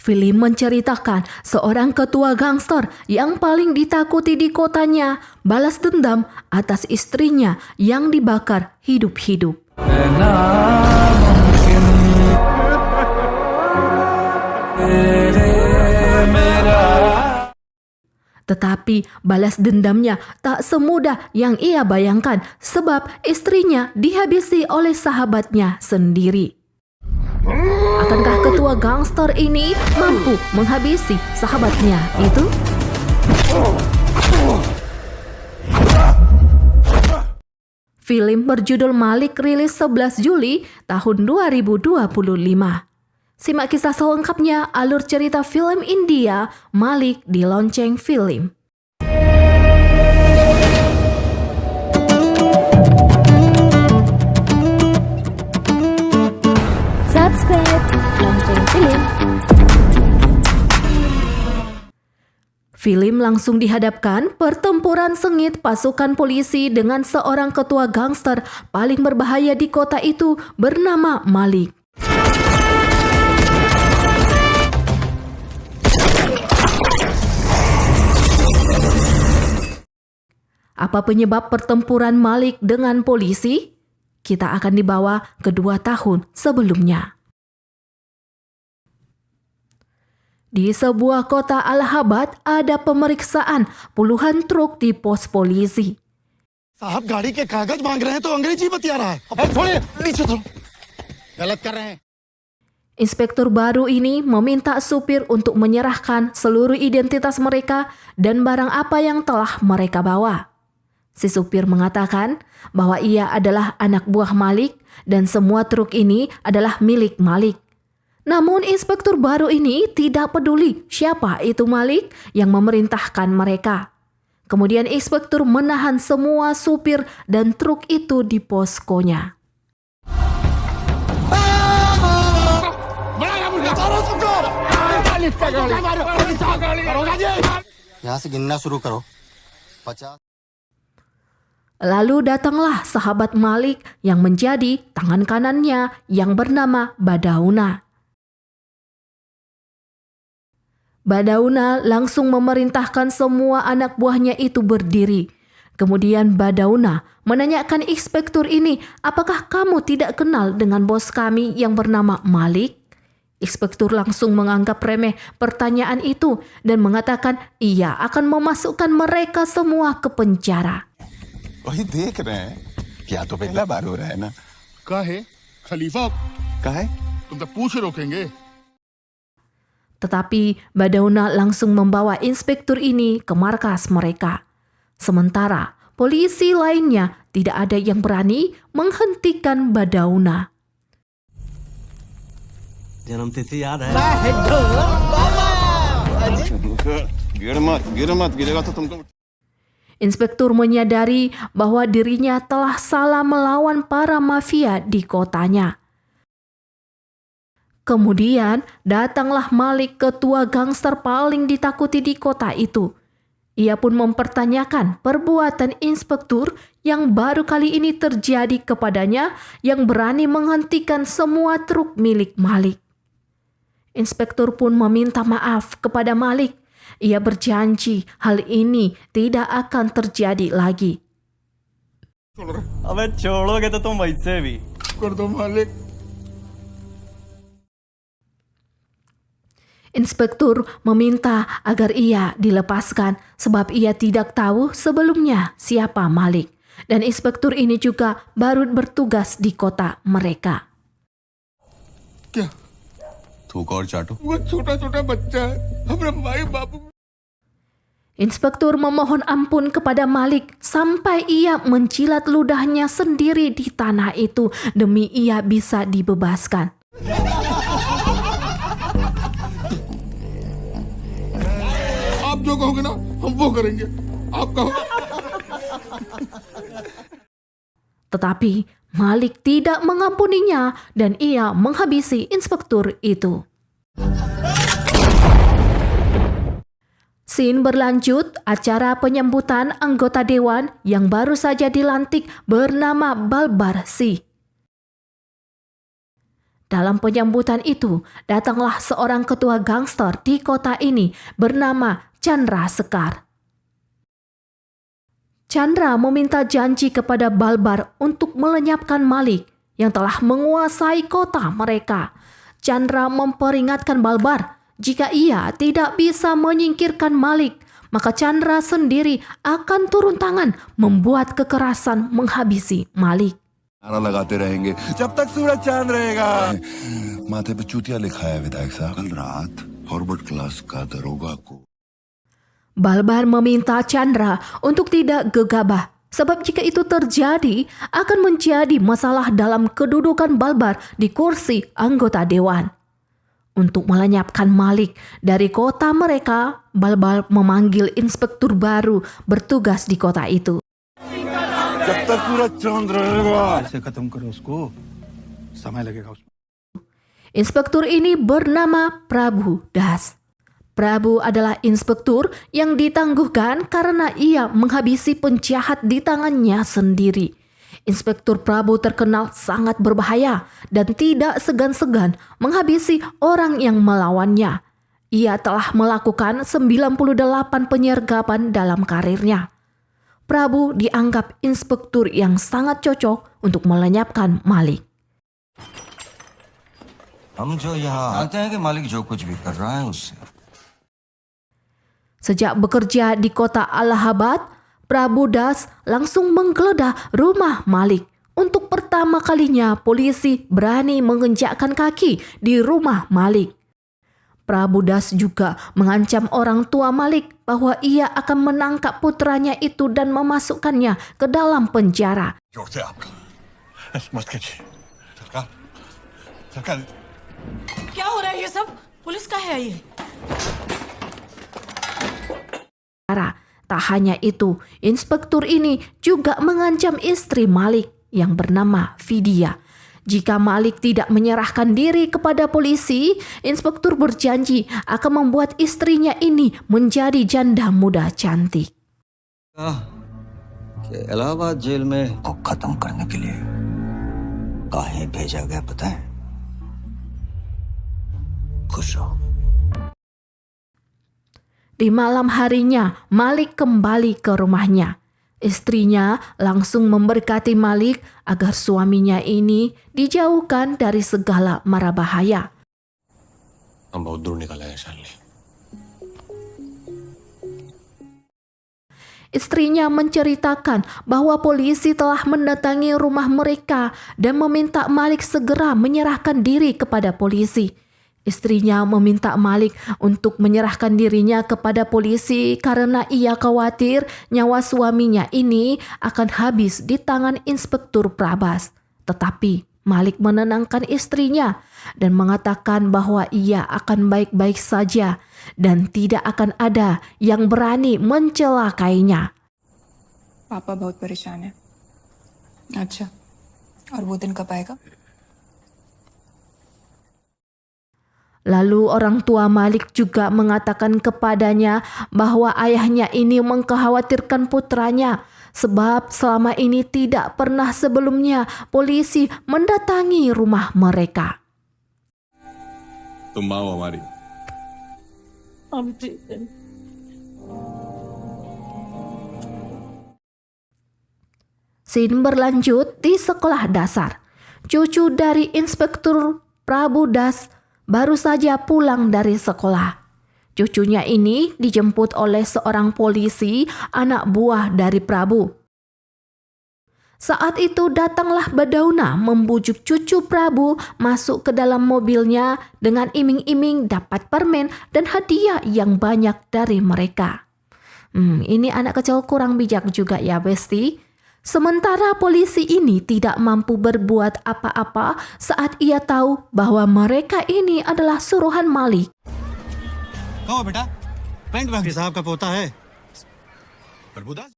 Film menceritakan seorang ketua gangster yang paling ditakuti di kotanya balas dendam atas istrinya yang dibakar hidup-hidup. Tetapi balas dendamnya tak semudah yang ia bayangkan sebab istrinya dihabisi oleh sahabatnya sendiri. Akankah ketua gangster ini mampu menghabisi sahabatnya itu? Film berjudul Malik rilis 11 Juli tahun 2025. Simak kisah selengkapnya alur cerita film India Malik di Lonceng Film. Subscribe Lonceng Film. Film langsung dihadapkan pertempuran sengit pasukan polisi dengan seorang ketua gangster paling berbahaya di kota itu bernama Malik. Apa penyebab pertempuran Malik dengan polisi? Kita akan dibawa ke 2 tahun sebelumnya. Di sebuah kota Allahabad ada pemeriksaan puluhan truk di pos polisi. साहब गाड़ी के कागज मांग रहे हैं तो अंग्रेजी बतिया रहा है। अब छोड़िए, नीचे उतरो। गलत कर रहे हैं। Inspektur baru ini meminta supir untuk menyerahkan seluruh identitas mereka dan barang apa yang telah mereka bawa. Si supir mengatakan bahwa ia adalah anak buah Malik dan semua truk ini adalah milik Malik. Namun inspektur baru ini tidak peduli siapa itu Malik yang memerintahkan mereka. Kemudian inspektur menahan semua supir dan truk itu di poskonya. यहाँ से गिनना शुरू करो। 50। Lalu datanglah sahabat Malik yang menjadi tangan kanannya yang bernama Badauna. Badauna langsung memerintahkan semua anak buahnya itu berdiri. Kemudian Badauna menanyakan inspektur ini, apakah kamu tidak kenal dengan bos kami yang bernama Malik? Inspektur langsung menganggap remeh pertanyaan itu dan mengatakan ia akan memasukkan mereka semua ke penjara. वही देख रहे हैं क्या तो पहला बार हो रहा है ना काहे खलीफा काहे तुम तो पूछ रोकेंगे। Tetapi Badauna langsung membawa inspektur ini ke markas mereka. Sementara polisi lainnya tidak ada yang berani menghentikan Badauna. जन्मतिथि याद है गिर मत गिरेगा तो तुमको। Inspektur menyadari bahwa dirinya telah salah melawan para mafia di kotanya. Kemudian datanglah Malik, ketua gangster paling ditakuti di kota itu. Ia pun mempertanyakan perbuatan inspektur yang baru kali ini terjadi kepadanya yang berani menghentikan semua truk milik Malik. Inspektur pun meminta maaf kepada Malik. Ia berjanji hal ini tidak akan terjadi lagi. अबे छोड़ोगे तो तुम वैसे भी कर दो मालिक। Inspektur meminta agar ia dilepaskan sebab ia tidak tahu sebelumnya siapa Malik. Dan inspektur ini juga baru bertugas di kota mereka. क्या थूक और चाटो। वो छोटा छोटा बच्चा है हमारे माई बापू। Inspektur memohon ampun kepada Malik sampai ia mencilat ludahnya sendiri di tanah itu demi ia bisa dibebaskan. आप जो कहोगे ना हम वो करेंगे। आप कहो। Tetapi Malik tidak mengampuninya dan ia menghabisi inspektur itu. Scene berlanjut, acara penyambutan anggota dewan yang baru saja dilantik bernama Balbar Singh. Dalam penyambutan itu, datanglah seorang ketua gangster di kota ini bernama Chandra Sekar. Chandra meminta janji kepada Balbar untuk melenyapkan Malik yang telah menguasai kota mereka. Chandra memperingatkan Balbar jika ia tidak bisa menyingkirkan Malik, maka Chandra sendiri akan turun tangan membuat kekerasan menghabisi Malik. नारा लगाते रहेंगे जब तक सूरज चांद रहेगा माथे पे चूतिया लिखा है विधायक साहब कल रात फॉरवर्ड क्लास का दरोगा को Balbar meminta Chandra untuk tidak gegabah, sebab jika itu terjadi akan menjadi masalah dalam kedudukan Balbar di kursi anggota dewan. Untuk melenyapkan Malik dari kota mereka, Balbar memanggil inspektur baru bertugas di kota itu. जब तक सूरज चांद रहेगा ऐसे खत्म करो उसको समय लगेगा उसमें Inspektur ini bernama Prabu Das. Prabu adalah inspektur yang ditangguhkan karena ia menghabisi penjahat di tangannya sendiri. Inspektur Prabu terkenal sangat berbahaya dan tidak segan-segan menghabisi orang yang melawannya. Ia telah melakukan 98 penyergapan dalam karirnya. Prabu dianggap inspektur yang sangat cocok untuk melenyapkan Malik. हम जो यहाँ आते हैं कि मालिक जो कुछ भी कर रहा है उससे Sejak bekerja di kota Allahabad, Prabu Das langsung menggeledah rumah Malik. Untuk pertama kalinya polisi berani menginjakkan kaki di rumah Malik. Prabu Das juga mengancam orang tua Malik bahwa ia akan menangkap putranya itu dan memasukkannya ke dalam penjara. जोर से आपका ऐसे मत कीजिए सरकार सरकार क्या हो रहा है ये सब? पुलिस का है ये? Tak hanya itu, inspektur ini juga mengancam istri Malik yang bernama Vidya. Jika Malik tidak menyerahkan diri kepada polisi, inspektur berjanji akan membuat istrinya ini menjadi janda muda cantik. कि इलाहाबाद जेल में को खत्म करने के लिए काहे भेजा गया पता है खुश रहो Di malam harinya, Malik kembali ke rumahnya. Istrinya langsung memberkati Malik agar suaminya ini dijauhkan dari segala mara bahaya. हम बहुत दूर निकले हैं Shalini Istrinya menceritakan bahwa polisi telah mendatangi rumah mereka dan meminta Malik segera menyerahkan diri kepada polisi. Istrinya meminta Malik untuk menyerahkan dirinya kepada polisi karena ia khawatir nyawa suaminya ini akan habis di tangan Inspektur Prabas. Tetapi Malik menenangkan istrinya dan mengatakan bahwa ia akan baik-baik saja dan tidak akan ada yang berani mencelakainya. पापा बहुत परेशान है अच्छा और वो दिन कब आएगा Lalu orang tua Malik juga mengatakan kepadanya bahwa ayahnya ini mengkhawatirkan putranya sebab selama ini tidak pernah sebelumnya polisi mendatangi rumah mereka. तुम माँ हो हमारी हम ठीक है। Scene berlanjut di sekolah dasar. Cucu dari Inspektur Prabu Das baru saja pulang dari sekolah. Cucunya ini dijemput oleh seorang polisi, anak buah dari Prabu. Saat itu datanglah Badauna membujuk cucu Prabu masuk ke dalam mobilnya dengan iming-iming dapat permen dan hadiah yang banyak dari mereka. Ini anak kecil kurang bijak juga ya, Besti. Sementara polisi ini tidak mampu berbuat apa-apa saat ia tahu bahwa mereka ini adalah suruhan Malik. कहो बेटा पेंट वाली साहब का पोता है Prabhudas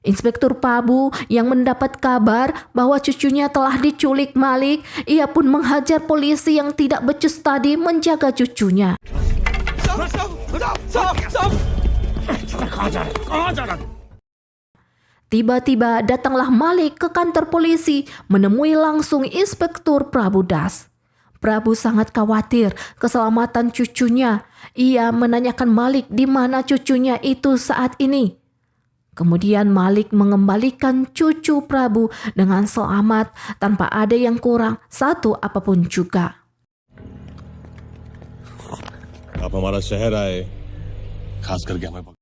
Inspektur Prabu yang mendapat kabar bahwa cucunya telah diculik Malik, ia pun menghajar polisi yang tidak becus tadi menjaga cucunya. Tiba-tiba datanglah Malik ke kantor polisi menemui langsung Inspektur Prabu Das. Prabu sangat khawatir keselamatan cucunya. Ia menanyakan Malik di mana cucunya itu saat ini. Kemudian Malik mengembalikan cucu Prabu dengan selamat tanpa ada yang kurang satu apapun juga. आप हमारा शहर आए, खास करके हमें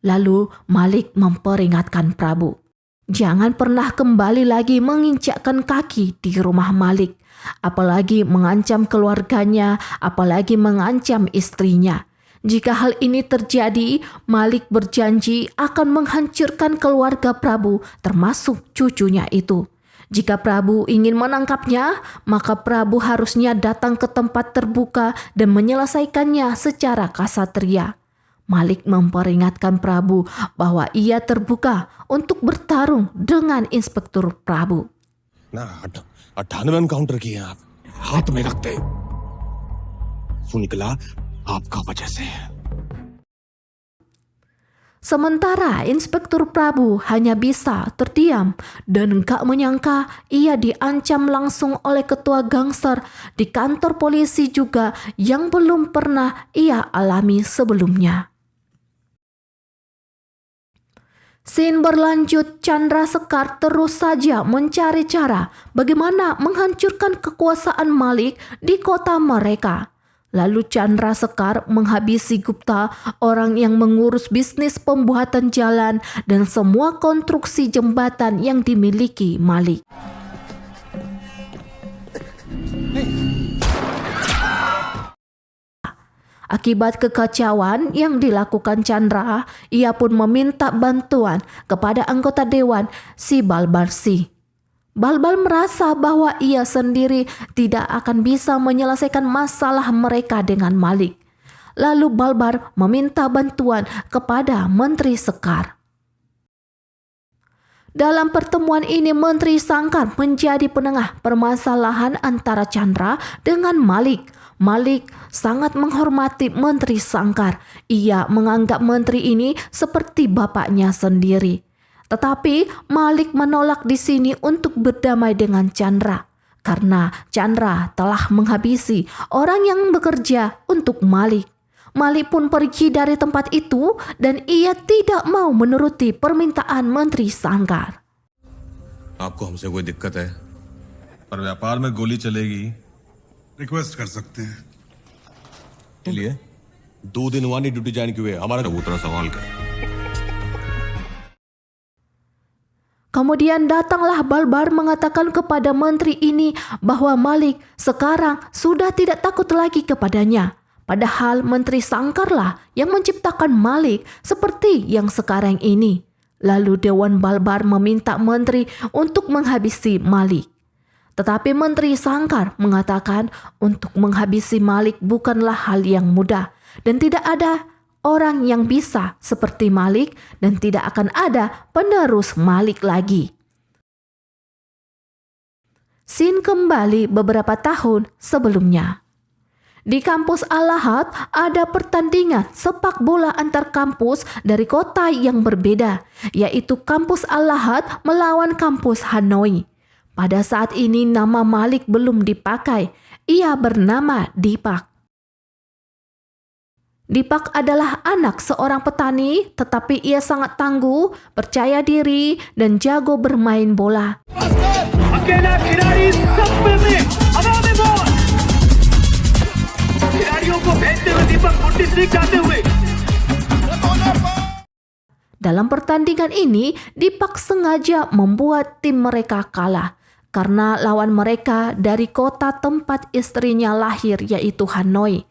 Lalu Malik memperingatkan Prabu, jangan pernah kembali lagi menginjakkan kaki di rumah Malik, apalagi mengancam keluarganya, apalagi mengancam istrinya. Jika hal ini terjadi, Malik berjanji akan menghancurkan keluarga Prabu, termasuk cucunya itu. Jika Prabu ingin menangkapnya, maka Prabu harusnya datang ke tempat terbuka dan menyelesaikannya secara kasatria. Malik memperingatkan Prabu bahwa ia terbuka untuk bertarung dengan Inspektur Prabu. ना 98 एनकाउंटर किए आप हाथ में रखते वो निकला आपका वजह से। Sementara Inspektur Prabu hanya bisa terdiam dan gak menyangka ia diancam langsung oleh ketua gangster di kantor polisi juga yang belum pernah ia alami sebelumnya. Scene berlanjut, Chandra Sekar terus saja mencari cara bagaimana menghancurkan kekuasaan Malik di kota mereka. Lalu Chandra Sekar menghabisi Gupta, orang yang mengurus bisnis pembuatan jalan dan semua konstruksi jembatan yang dimiliki Malik. Akibat kekacauan yang dilakukan Chandra, ia pun meminta bantuan kepada anggota dewan si Balbarsi. Balbal merasa bahwa ia sendiri tidak akan bisa menyelesaikan masalah mereka dengan Malik. Lalu Balbar meminta bantuan kepada Menteri Sekar. Dalam pertemuan ini Menteri Sangkar menjadi penengah permasalahan antara Chandra dengan Malik. Malik sangat menghormati Menteri Sangkar. Ia menganggap menteri ini seperti bapaknya sendiri. Tetapi Malik menolak di sini untuk berdamai dengan Chandra karena Chandra telah menghabisi orang yang bekerja untuk Malik. Malik pun pergi dari tempat itu dan ia tidak mau menuruti permintaan Menteri Sangkar. आपको हमसे कोई दिक्कत है पर व्यापार में गोली चलेगी रिक्वेस्ट कर सकते हैं के लिए 2 दिन वहां नहीं ड्यूटी ज्वाइन किए हमारा कबूतरा सवाल कर। Kemudian datanglah Balbar mengatakan kepada menteri ini bahwa Malik sekarang sudah tidak takut lagi kepadanya. Padahal Menteri Sangkarlah yang menciptakan Malik seperti yang sekarang ini. Lalu Dewan Balbar meminta menteri untuk menghabisi Malik. Tetapi Menteri Sangkar mengatakan untuk menghabisi Malik bukanlah hal yang mudah dan tidak ada orang yang bisa seperti Malik dan tidak akan ada penerus Malik lagi. Scene kembali beberapa tahun sebelumnya. Di kampus Al-Lahad ada pertandingan sepak bola antar kampus dari kota yang berbeda, yaitu kampus Al-Lahad melawan kampus Hanoi. Pada saat ini nama Malik belum dipakai, ia bernama Dipak. Dipak adalah anak seorang petani, tetapi ia sangat tangguh, percaya diri, dan jago bermain bola. Dalam pertandingan ini, Dipak sengaja membuat tim mereka kalah karena lawan mereka dari kota tempat istrinya lahir, yaitu Hanoi.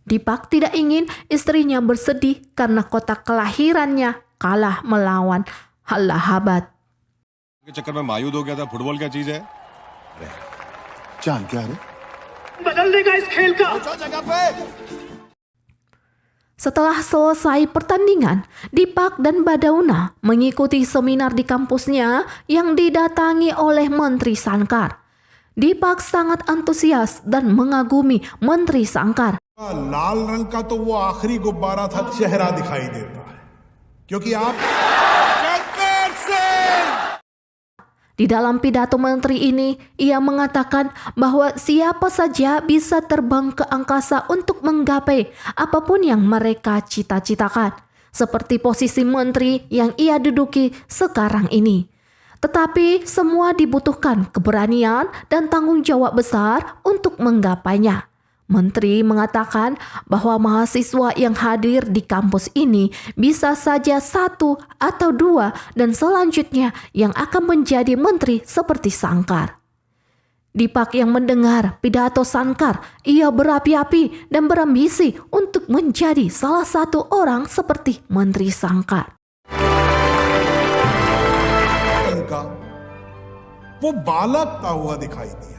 Dipak tidak ingin istrinya bersedih karena kota kelahirannya kalah melawan Allahabad. के चक्कर में मायूद हो गया था। फुटबॉल क्या चीज है? चांद क्या है बदल देगा इस खेल का। Setelah selesai pertandingan, Dipak dan Badauna mengikuti seminar di kampusnya yang didatangi oleh Menteri Sangkar. Dipak sangat antusias dan mengagumi Menteri Sangkar. लाल रंग का तो वो आखिरी गुब्बारा था, चेहरा दिखाई देता है क्योंकि आप Di dalam pidato menteri ini, ia mengatakan bahwa siapa saja bisa terbang ke angkasa untuk menggapai apapun yang mereka cita-citakan, seperti posisi menteri yang ia duduki sekarang ini. Tetapi semua dibutuhkan keberanian dan tanggung jawab besar untuk menggapainya. Menteri mengatakan bahwa mahasiswa yang hadir di kampus ini bisa saja 1 atau 2 dan selanjutnya yang akan menjadi menteri seperti Sankar. Deepak yang mendengar pidato Sankar, ia berapi-api dan berambisi untuk menjadi salah satu orang seperti Menteri Sankar. उनका वो बालकता हुआ दिखाई दिया।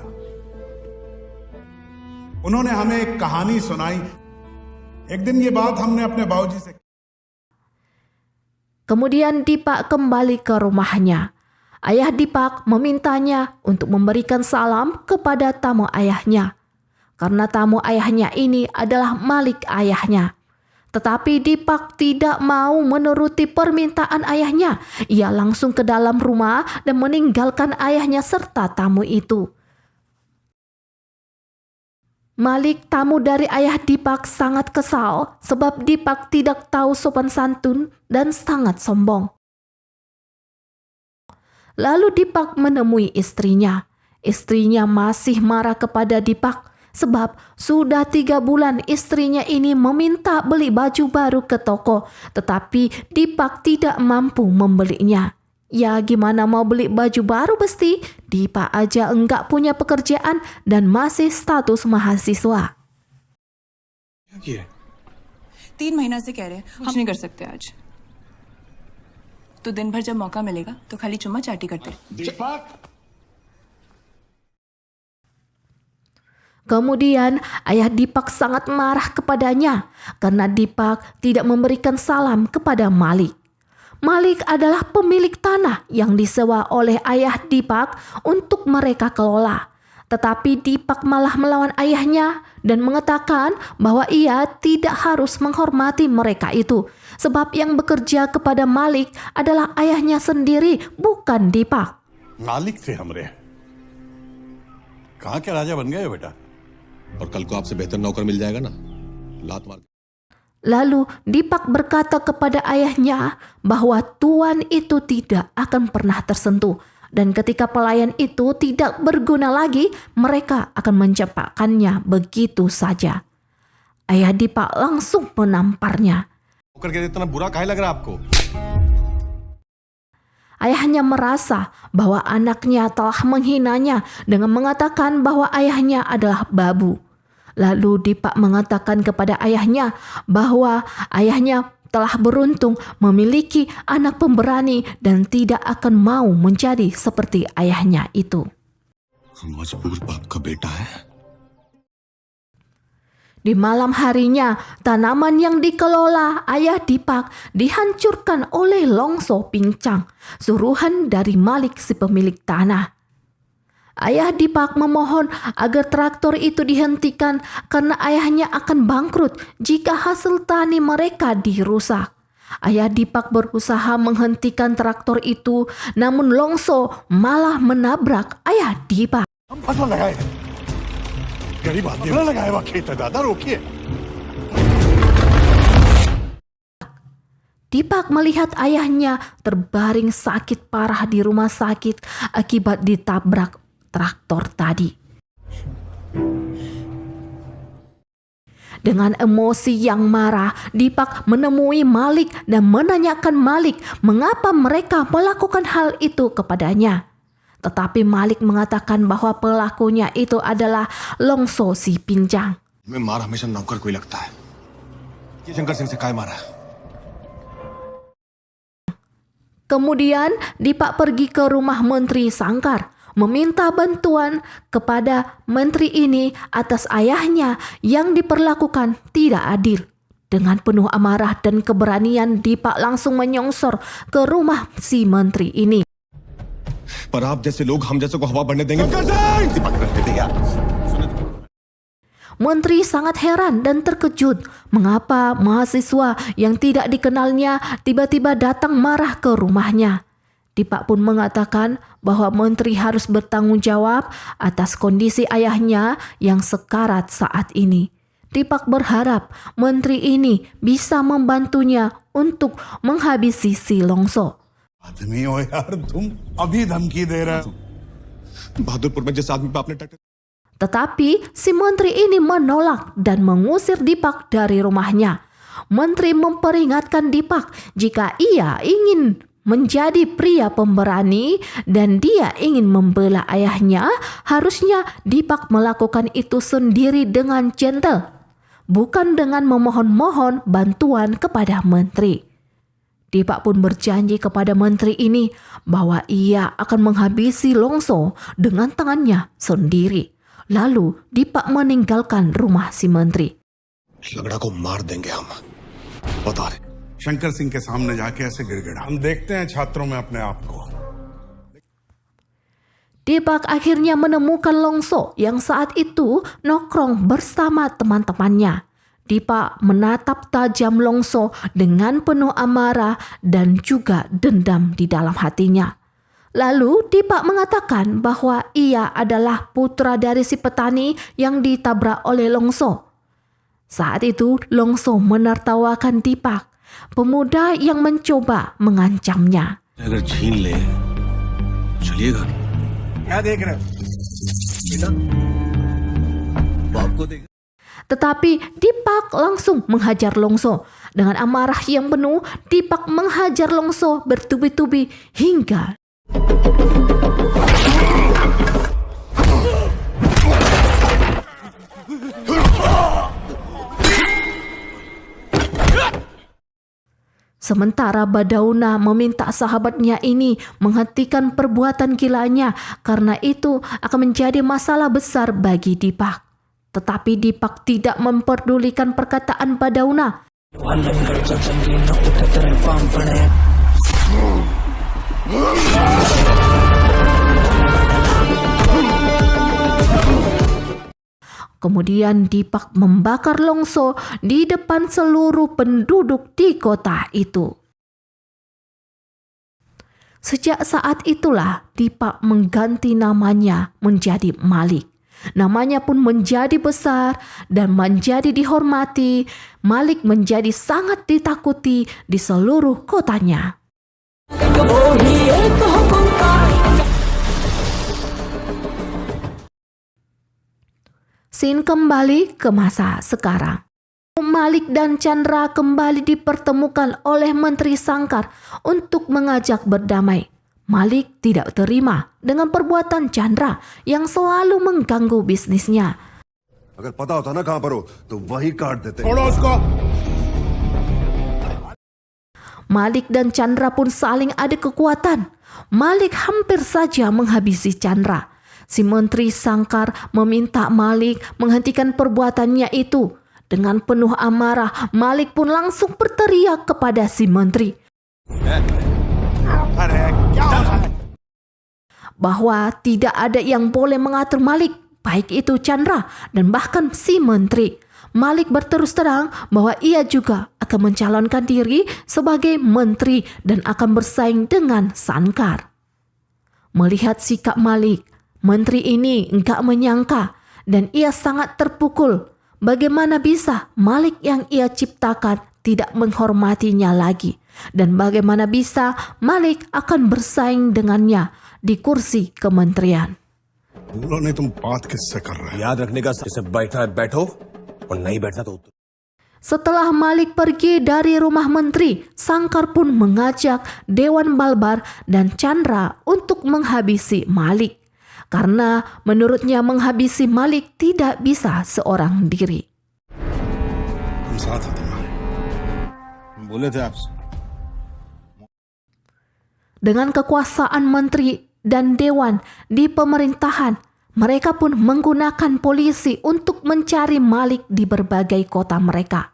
उन्होंने हमें एक कहानी सुनाई। एक दिन ये बात हमने अपने बाबूजी से। Kemudian Deepak kembali ke rumahnya. Ayah Deepak memintanya untuk memberikan salam kepada tamu ayahnya, karena tamu ayahnya ini adalah Malik ayahnya. Tetapi Deepak tidak mau menuruti permintaan ayahnya. Ia langsung ke dalam rumah dan meninggalkan ayahnya serta tamu itu. Malik, tamu dari ayah Deepak, sangat kesal sebab Deepak tidak tahu sopan santun dan sangat sombong. Lalu Deepak menemui istrinya. Istrinya masih marah kepada Deepak sebab sudah 3 bulan istrinya ini meminta beli baju baru ke toko, tetapi Deepak tidak mampu membelinya. Ya gimana mau beli baju baru besti? Deepak aja enggak punya pekerjaan dan masih status mahasiswa. 3 महीना से कह रहे हैं कुछ नहीं कर सकते आज। तो दिन भर जब मौका मिलेगा तो खाली चुम्मा चाटी करते। Kemudian ayah Deepak sangat marah kepadanya karena Deepak tidak memberikan salam kepada Malik. Malik adalah pemilik tanah yang disewa oleh ayah Deepak untuk mereka kelola. Tetapi Deepak malah melawan ayahnya dan mengatakan bahwa ia tidak harus menghormati mereka itu, sebab yang bekerja kepada Malik adalah ayahnya sendiri, bukan Deepak. मालिक थे हमरे कहाँ के राजा बन गए बेटा और कल को आपसे बेहतर नौकर मिल जाएगा ना, लात मार। Lalu Deepak berkata kepada ayahnya bahwa tuan itu tidak akan pernah tersentuh, dan ketika pelayan itu tidak berguna lagi, mereka akan mencapakannya begitu saja. Ayah Deepak langsung menamparnya. नौकर के इतना बुरा काहे लग रहा है आपको? Ayahnya merasa bahwa anaknya telah menghinanya dengan mengatakan bahwa ayahnya adalah babu. Lalu Deepak mengatakan kepada ayahnya bahwa ayahnya telah beruntung memiliki anak pemberani dan tidak akan mau menjadi seperti ayahnya itu. मजबूर बाप का बेटा है। Di malam harinya, tanaman yang dikelola ayah Deepak dihancurkan oleh longso pincang, suruhan dari Malik si pemilik tanah. Ayah Deepak memohon agar traktor itu dihentikan karena ayahnya akan bangkrut jika hasil tani mereka dirusak. Ayah Deepak berusaha menghentikan traktor itu, namun longso malah menabrak ayah Deepak. फसल लगाए गरीब आदमी लगाए हुआ खेत है दादा रोकिए Deepak melihat ayahnya terbaring sakit parah di rumah sakit akibat ditabrak traktor tadi. Dengan emosi yang marah, Deepak menemui Malik dan menanyakan Malik mengapa mereka melakukan hal itu kepadanya. Tetapi Malik mengatakan bahwa pelakunya itu adalah longso si pincang. मैं मार हमेशा नौकर को ही लगता है। ये शंकर सिंह से काय मारा? Kemudian Deepak pergi ke rumah Menteri Sankar, meminta bantuan kepada menteri ini atas ayahnya yang diperlakukan tidak adil. Dengan penuh amarah dan keberanian, Deepak langsung menyongsor ke rumah si menteri ini. पर आप जैसे लोग हम जैसे को हवा बढ़ने देंगे? Menteri sangat heran dan terkejut mengapa mahasiswa yang tidak dikenalnya tiba-tiba datang marah ke rumahnya. Dipak pun mengatakan bahwa menteri harus bertanggung jawab atas kondisi ayahnya yang sekarat saat ini. Dipak berharap menteri ini bisa membantunya untuk menghabisi si Longso. आदमी हो यार तुम अभी धमकी दे रहे हो बहादुरपुर में जिस आदमी पे आपने टक्कर Tetapi si menteri ini menolak dan mengusir Dipak dari rumahnya. Menteri memperingatkan Dipak jika ia ingin menjadi pria pemberani dan dia ingin membela ayahnya, harusnya Dipak melakukan itu sendiri dengan gentle, bukan dengan memohon-mohon bantuan kepada menteri. Dipak pun berjanji kepada menteri ini bahwa ia akan menghabisi Longso dengan tangannya sendiri. Lalu Dipak meninggalkan rumah si menteri. लगड़ा को मार देंगे हम बता रहे शंकर सिंह के सामने जाके ऐसे गिड़गिड़ा हम देखते हैं छात्रों में अपने आप को Dipak akhirnya menemukan Longso yang saat itu nongkrong bersama teman-temannya. Dipak menatap tajam Longso dengan penuh amarah dan juga dendam di dalam hatinya. Lalu Dipak mengatakan bahwa ia adalah putra dari si petani yang ditabrak oleh Longso. Saat itu Longso menertawakan Dipak, pemuda yang mencoba mengancamnya. अगर छीन ले चलिएगा क्या देख रहे हो बेटा बाप को देख Tetapi Dipak langsung menghajar Longso. Dengan amarah yang penuh, Dipak menghajar Longso bertubi-tubi hingga sementara Badauna meminta sahabatnya ini menghentikan perbuatan gilanya karena itu akan menjadi masalah besar bagi Dipak. Tetapi Dipak tidak memperdulikan perkataan Badauna. Kemudian Dipak membakar Longso di depan seluruh penduduk di kota itu. Sejak saat itulah Dipak mengganti namanya menjadi Malik. Namanya pun menjadi besar dan menjadi dihormati. Malik menjadi sangat ditakuti di seluruh kotanya. Scene kembali ke masa sekarang. Malik dan Chandra kembali dipertemukan oleh Menteri Sangkar untuk mengajak berdamai. Malik tidak terima dengan perbuatan Chandra yang selalu mengganggu bisnisnya. अगर पता होता ना कहां पर हो तो वहीं काट देते छोड़ो उसको Malik dan Chandra pun saling adu kekuatan. Malik hampir saja menghabisi Chandra. Si Menteri Sangkar meminta Malik menghentikan perbuatannya itu. Dengan penuh amarah, Malik pun langsung berteriak kepada si Menteri bahwa tidak ada yang boleh mengatur Malik, baik itu Chandra dan bahkan si Menteri. Malik berterus terang bahwa ia juga akan mencalonkan diri sebagai menteri dan akan bersaing dengan Sangkar. Melihat sikap Malik, menteri ini enggak menyangka dan ia sangat terpukul. Bagaimana bisa Malik yang ia ciptakan tidak menghormatinya lagi? Dan bagaimana bisa Malik akan bersaing dengannya di kursi kementerian? बोलो नहीं तुम बात किससे कर रहे हो याद रखने का जैसे बैठना है बैठो और नहीं बैठना तो Setelah Malik pergi dari rumah menteri, Sangkar pun mengajak Dewan Balbar dan Chandra untuk menghabisi Malik. Karena menurutnya menghabisi Malik tidak bisa seorang diri. हम साथ हैं तुम्हारे हम बोले थे आपसे Dengan kekuasaan menteri dan dewan di pemerintahan, mereka pun menggunakan polisi untuk mencari Malik di berbagai kota mereka.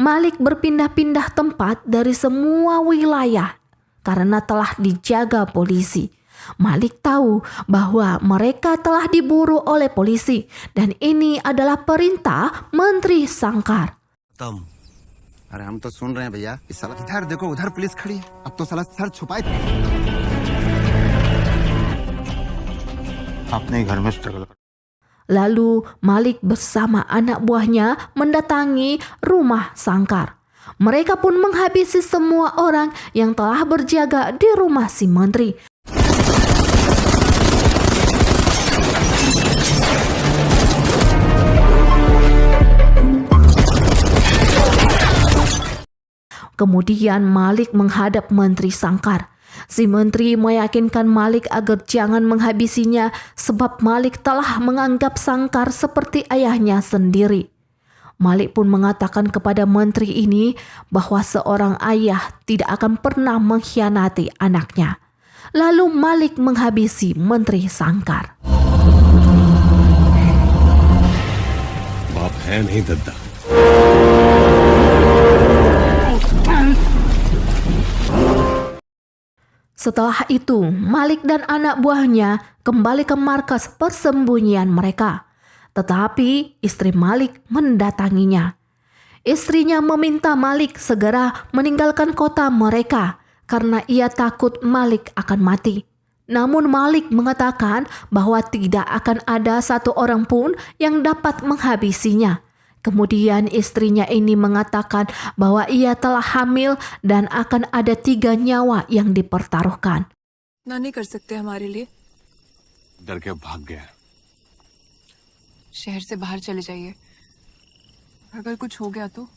Malik berpindah-pindah tempat dari semua wilayah karena telah dijaga polisi. Malik tahu bahwa mereka telah diburu oleh polisi dan ini adalah perintah Menteri Sangkar. अरे हम तो सुन रहे हैं भैया इस साला इधर देखो उधर पुलिस खड़ी है अब तो साला सर छुपाए थे अपने घर में स्ट्रगल कर। Lalu Malik bersama anak buahnya mendatangi rumah Sangkar. Mereka pun menghabisi semua orang yang telah berjaga di rumah si menteri. Kemudian Malik menghadap Menteri Sangkar. Si menteri meyakinkan Malik agar jangan menghabisinya sebab Malik telah menganggap Sangkar seperti ayahnya sendiri. Malik pun mengatakan kepada menteri ini bahwa seorang ayah tidak akan pernah mengkhianati anaknya. Lalu Malik menghabisi Menteri Sangkar. बाप है नहीं दद्दा। Setelah itu, Malik dan anak buahnya kembali ke markas persembunyian mereka. Tetapi istri Malik mendatanginya. Istrinya meminta Malik segera meninggalkan kota mereka karena ia takut Malik akan mati. Namun Malik mengatakan bahwa tidak akan ada satu orang pun yang dapat menghabisinya. Kemudian istrinya ini mengatakan bahwa ia telah hamil dan akan ada 3 nyawa yang dipertaruhkan. ना नहीं कर सकते हमारे लिए। डर के भाग गया। शहर से बाहर चले जाइए, अगर कुछ हो गया तो।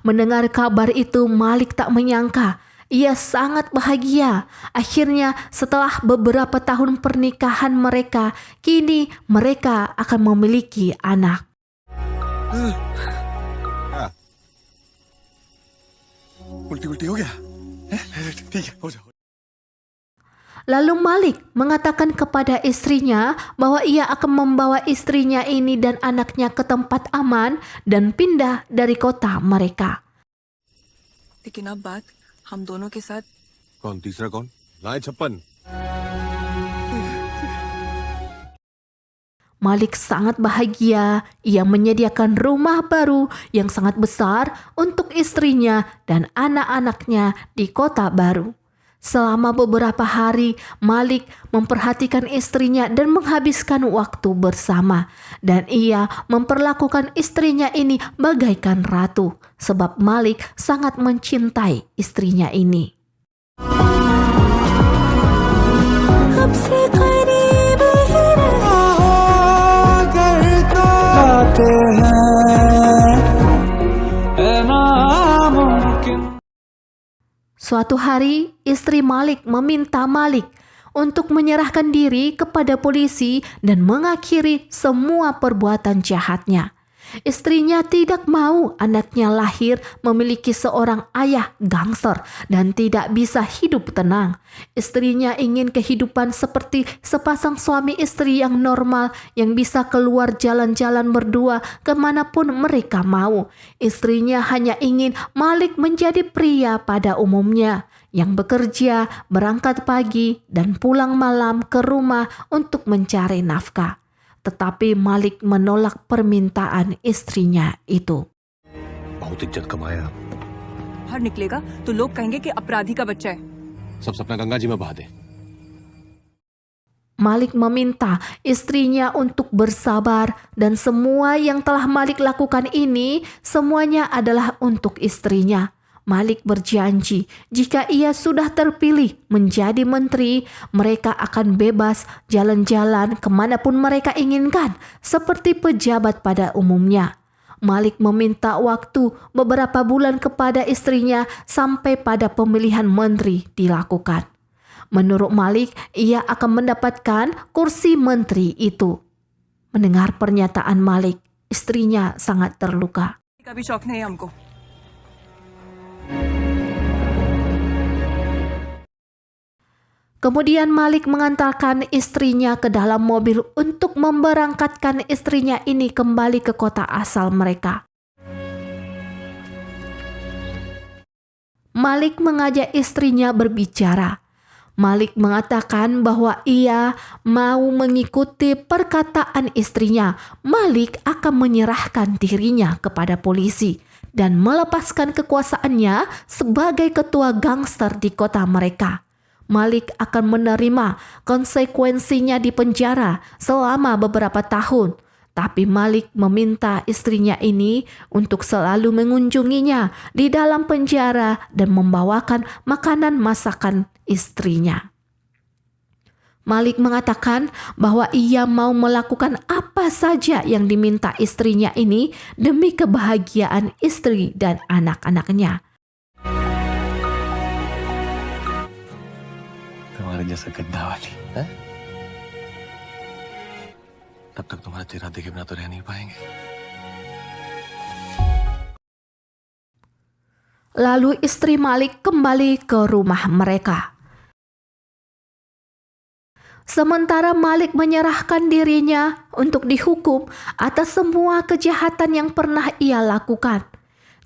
Mendengar kabar itu, Malik tak menyangka. Ia sangat bahagia. Akhirnya setelah beberapa tahun pernikahan mereka, kini mereka akan memiliki anak. उल्टी उल्टी हो गया ठीक है हो जाओ। Lalu Malik mengatakan kepada istrinya bahwa ia akan membawa istrinya ini dan anaknya ke tempat aman dan pindah dari kota mereka. लेकिन अब बात हम दोनों के साथ। कौन तीसरा कौन? लाए छप्पन। Malik sangat bahagia. Ia menyediakan rumah baru yang sangat besar untuk istrinya dan anak-anaknya di kota baru. Selama beberapa hari, Malik memperhatikan istrinya dan menghabiskan waktu bersama. Dan ia memperlakukan istrinya ini bagaikan ratu, sebab Malik sangat mencintai istrinya ini. Suatu hari, istri Malik meminta Malik untuk menyerahkan diri kepada polisi dan mengakhiri semua perbuatan jahatnya. Istrinya tidak mau anaknya lahir memiliki seorang ayah gangster dan tidak bisa hidup tenang. Istrinya ingin kehidupan seperti sepasang suami istri yang normal yang bisa keluar jalan-jalan berdua kemanapun mereka mau. Istrinya hanya ingin Malik menjadi pria pada umumnya yang bekerja, berangkat pagi dan pulang malam ke rumah untuk mencari nafkah. Tetapi Malik menolak permintaan istrinya itu. बहुत इज्जत कमाया। बाहर निकलेगा तो लोग कहेंगे कि अपराधी का बच्चा है। सब सपना गंगा जी में बहा दे। Malik meminta istrinya untuk bersabar dan semua yang telah Malik lakukan ini semuanya adalah untuk istrinya. Malik berjanji jika ia sudah terpilih menjadi menteri, mereka akan bebas jalan-jalan kemanapun mereka inginkan seperti pejabat pada umumnya. Malik meminta waktu beberapa bulan kepada istrinya sampai pada pemilihan menteri dilakukan. Menurut Malik, ia akan mendapatkan kursi menteri itu. Mendengar pernyataan Malik, istrinya sangat terluka. कभी शौक नहीं है हमको। Kemudian Malik mengantarkan istrinya ke dalam mobil untuk memberangkatkan istrinya ini kembali ke kota asal mereka. Malik mengajak istrinya berbicara. Malik mengatakan bahwa ia mau mengikuti perkataan istrinya. Malik akan menyerahkan dirinya kepada polisi dan melepaskan kekuasaannya sebagai ketua gangster di kota mereka. Malik akan menerima konsekuensinya di penjara selama beberapa tahun. Tapi Malik meminta istrinya ini untuk selalu mengunjunginya di dalam penjara dan membawakan makanan masakan istrinya. Malik mengatakan bahwa ia mau melakukan apa saja yang diminta istrinya ini demi kebahagiaan istri dan anak-anaknya. तुम्हारे जैसा गद्दा वाली है? तब तक तुम्हारा चेहरा देखे बिना तो रह नहीं पाएंगे. Lalu istri Malik kembali ke rumah mereka. Sementara Malik menyerahkan dirinya untuk dihukum atas semua kejahatan yang pernah ia lakukan.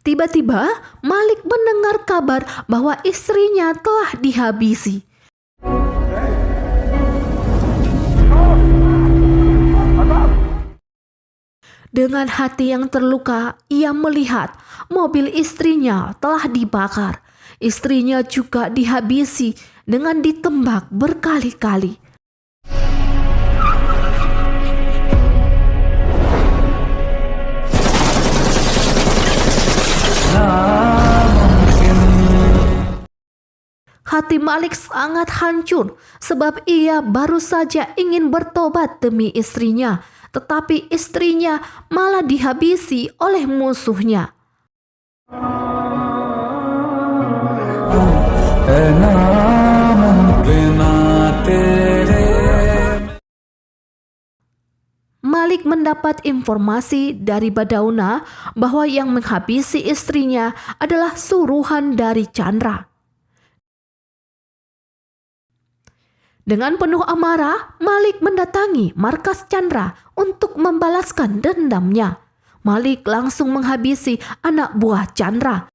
Tiba-tiba Malik mendengar kabar bahwa istrinya telah dihabisi. Dengan hati yang terluka, ia melihat mobil istrinya telah dibakar. Istrinya juga dihabisi dengan ditembak berkali-kali. Hati Malik sangat hancur sebab ia baru saja ingin bertobat demi istrinya. Tetapi istrinya malah dihabisi oleh musuhnya. Malik mendapat informasi dari Badauna bahwa yang menghabisi istrinya adalah suruhan dari Chandra. Dengan penuh amarah, Malik mendatangi markas Chandra untuk membalaskan dendamnya. Malik langsung menghabisi anak buah Chandra.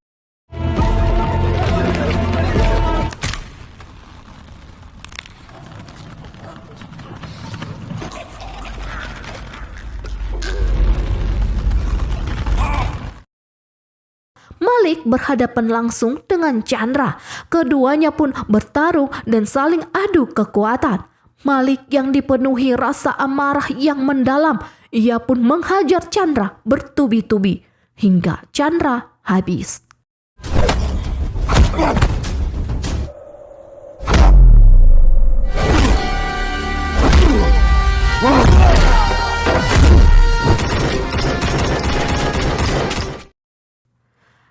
Malik berhadapan langsung dengan Chandra. Keduanya pun bertarung dan saling adu kekuatan. Malik yang dipenuhi rasa amarah yang mendalam, ia pun menghajar Chandra bertubi-tubi hingga Chandra habis.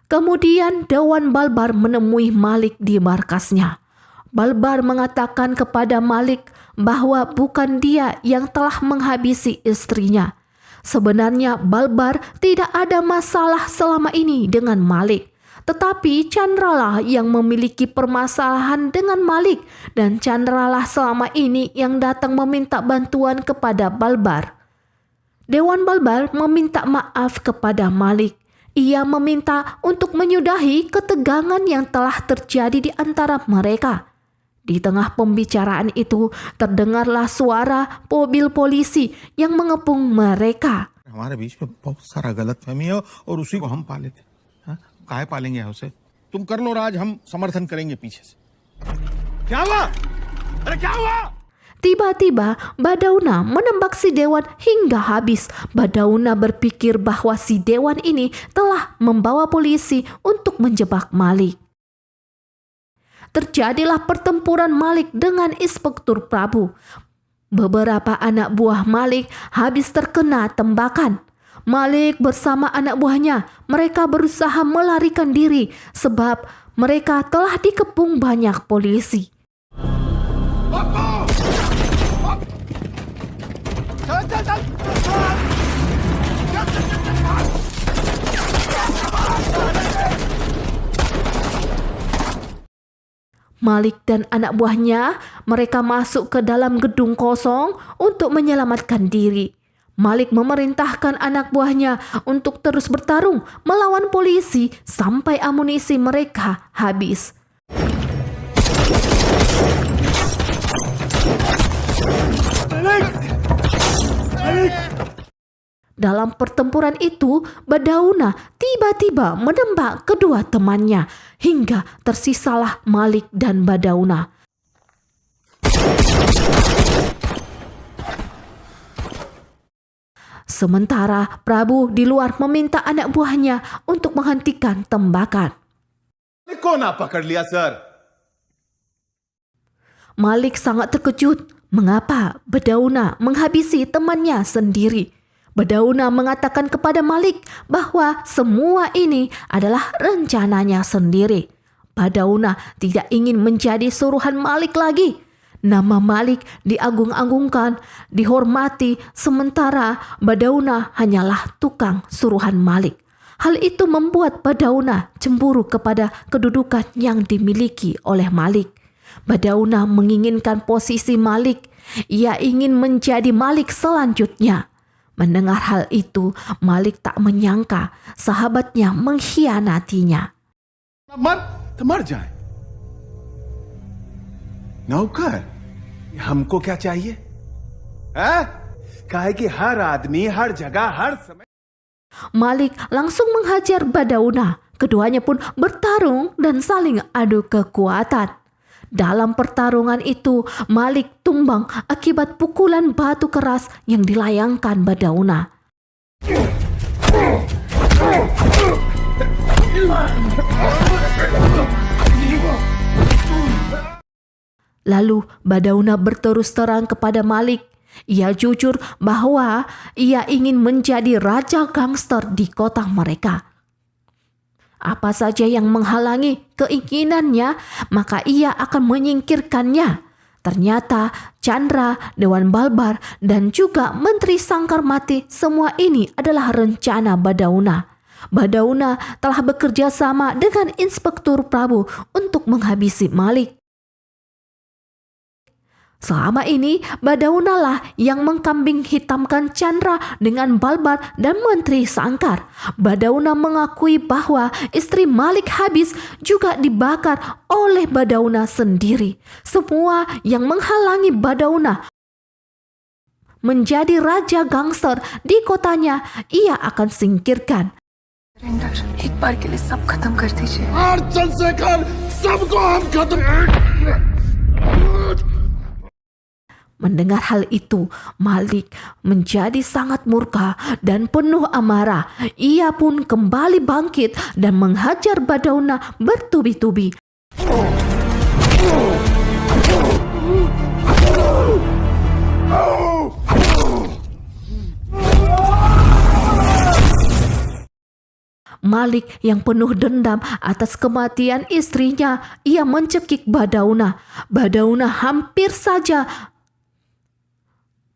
Kemudian Dewan Balbar menemui Malik di markasnya. Balbar mengatakan kepada Malik bahwa bukan dia yang telah menghabisi istrinya. Sebenarnya Balbar tidak ada masalah selama ini dengan Malik. Tetapi Chandra lah yang memiliki permasalahan dengan Malik. Dan Chandra lah selama ini yang datang meminta bantuan kepada Balbar. Dewan Balbar meminta maaf kepada Malik. Ia meminta untuk menyudahi ketegangan yang telah terjadi di antara mereka. Di tengah pembicaraan itu terdengarlah suara mobil polisi yang mengepung mereka. हमारे बीच में बहुत सारा गलतफहमी है और उसी को हम पाले थे. काहे पालेंगे उसे? तुम कर लो राज, हम समर्थन करेंगे पीछे से. क्या हुआ? अरे क्या हुआ? Tiba-tiba Badauna menembak si Dewan hingga habis. Badauna berpikir bahwa si Dewan ini telah membawa polisi untuk menjebak Malik. Terjadilah pertempuran Malik dengan Inspektur Prabu. Beberapa anak buah Malik habis terkena tembakan. Malik bersama anak buahnya, mereka berusaha melarikan diri sebab mereka telah dikepung banyak polisi. Malik dan anak buahnya, mereka masuk ke dalam gedung kosong untuk menyelamatkan diri. Malik memerintahkan anak buahnya untuk terus bertarung melawan polisi sampai amunisi mereka habis. Dalam pertempuran itu, Badauna tiba-tiba menembak kedua temannya hingga tersisalah Malik dan Badauna. Sementara Prabu di luar meminta anak buahnya untuk menghentikan tembakan. कौन आप पकड़ लिया sir? Malik sangat terkejut mengapa Badauna menghabisi temannya sendiri. Badauna mengatakan kepada Malik bahwa semua ini adalah rencananya sendiri. Badauna tidak ingin menjadi suruhan Malik lagi. Nama Malik diagung-agungkan, dihormati, sementara Badauna hanyalah tukang suruhan Malik. Hal itu membuat Badauna cemburu kepada kedudukan yang dimiliki oleh Malik. Badauna menginginkan posisi Malik. Ia ingin menjadi Malik selanjutnya. Mendengar hal itu, Malik tak menyangka sahabatnya mengkhianatinya. मर जाए नौकर हमको क्या चाहिए काहे कि हर आदमी हर जगह हर समय Malik langsung menghajar Badauna. Keduanya pun bertarung dan saling adu kekuatan. Dalam pertarungan itu, Malik tumbang akibat pukulan batu keras yang dilayangkan Badauna. Lalu Badauna berterus terang kepada Malik. Ia jujur bahwa ia ingin menjadi raja gangster di kota mereka. Apa saja yang menghalangi keinginannya, maka ia akan menyingkirkannya. Ternyata Chandra, Dewan Balbar, dan juga Menteri Sangkar Mati, semua ini adalah rencana Badauna. Badauna telah bekerja sama dengan Inspektur Prabu untuk menghabisi Malik. Selama ini, Badauna lah yang mengkambing hitamkan Chandra dengan Balbar dan Menteri Sangkar. Badauna mengakui bahwa istri Malik habis juga dibakar oleh Badauna sendiri. Semua yang menghalangi Badauna menjadi raja gangster di kotanya, ia akan singkirkan. एक बार के लिए सब खत्म कर दीजिए। Mendengar hal itu, Malik menjadi sangat murka dan penuh amarah. Ia pun kembali bangkit dan menghajar Badauna bertubi-tubi. Malik yang penuh dendam atas kematian istrinya, ia mencekik Badauna.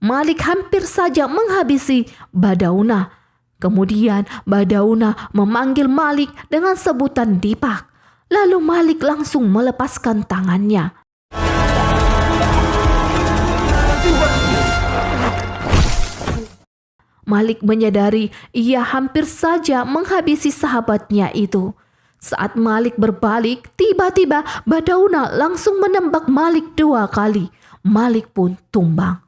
Malik hampir saja menghabisi Badauna. Kemudian Badauna memanggil Malik dengan sebutan Dipak. Lalu Malik langsung melepaskan tangannya. Malik menyadari ia hampir saja menghabisi sahabatnya itu. Saat Malik berbalik, tiba-tiba Badauna langsung menembak Malik 2 kali. Malik pun tumbang.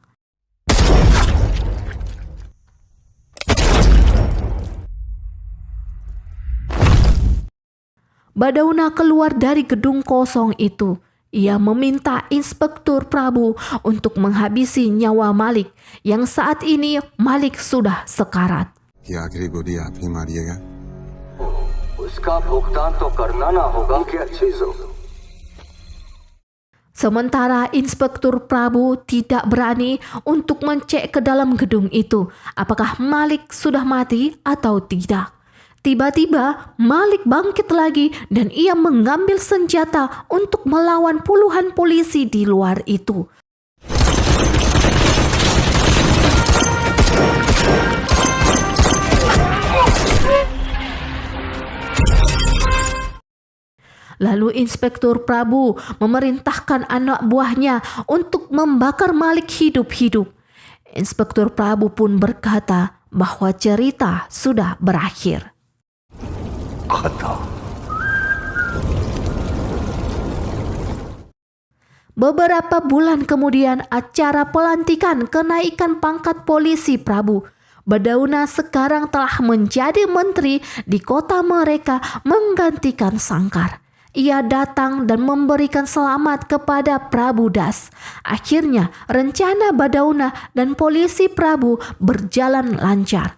Badauna keluar dari gedung kosong itu. Ia meminta Inspektur Prabu untuk menghabisi nyawa Malik, yang saat ini Malik sudah sekarat. Sementara Inspektur Prabu tidak berani untuk mencek ke dalam gedung itu, apakah Malik sudah mati atau tidak. Tiba-tiba Malik bangkit lagi dan ia mengambil senjata untuk melawan puluhan polisi di luar itu. Lalu Inspektur Prabu memerintahkan anak buahnya untuk membakar Malik hidup-hidup. Inspektur Prabu pun berkata bahwa cerita sudah berakhir. Beberapa bulan kemudian acara pelantikan kenaikan pangkat polisi Prabu. Badauna sekarang telah menjadi menteri di kota mereka menggantikan Sangkar. ia datang dan memberikan selamat kepada Prabu Das. Akhirnya rencana Badauna dan polisi Prabu berjalan lancar.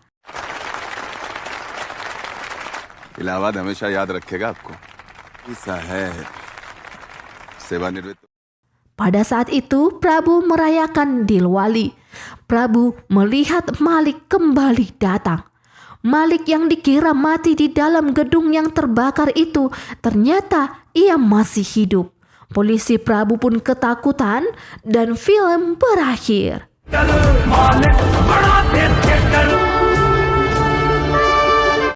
Allahabad हमेशा याद रखेगा आपको ऐसा है सेवानिवृत्त. Pada saat itu Prabu merayakan Dilwali. Prabu melihat Malik kembali datang. Malik yang dikira mati di dalam gedung yang terbakar itu, ternyata ia masih hidup. Polisi Prabu pun ketakutan dan film berakhir.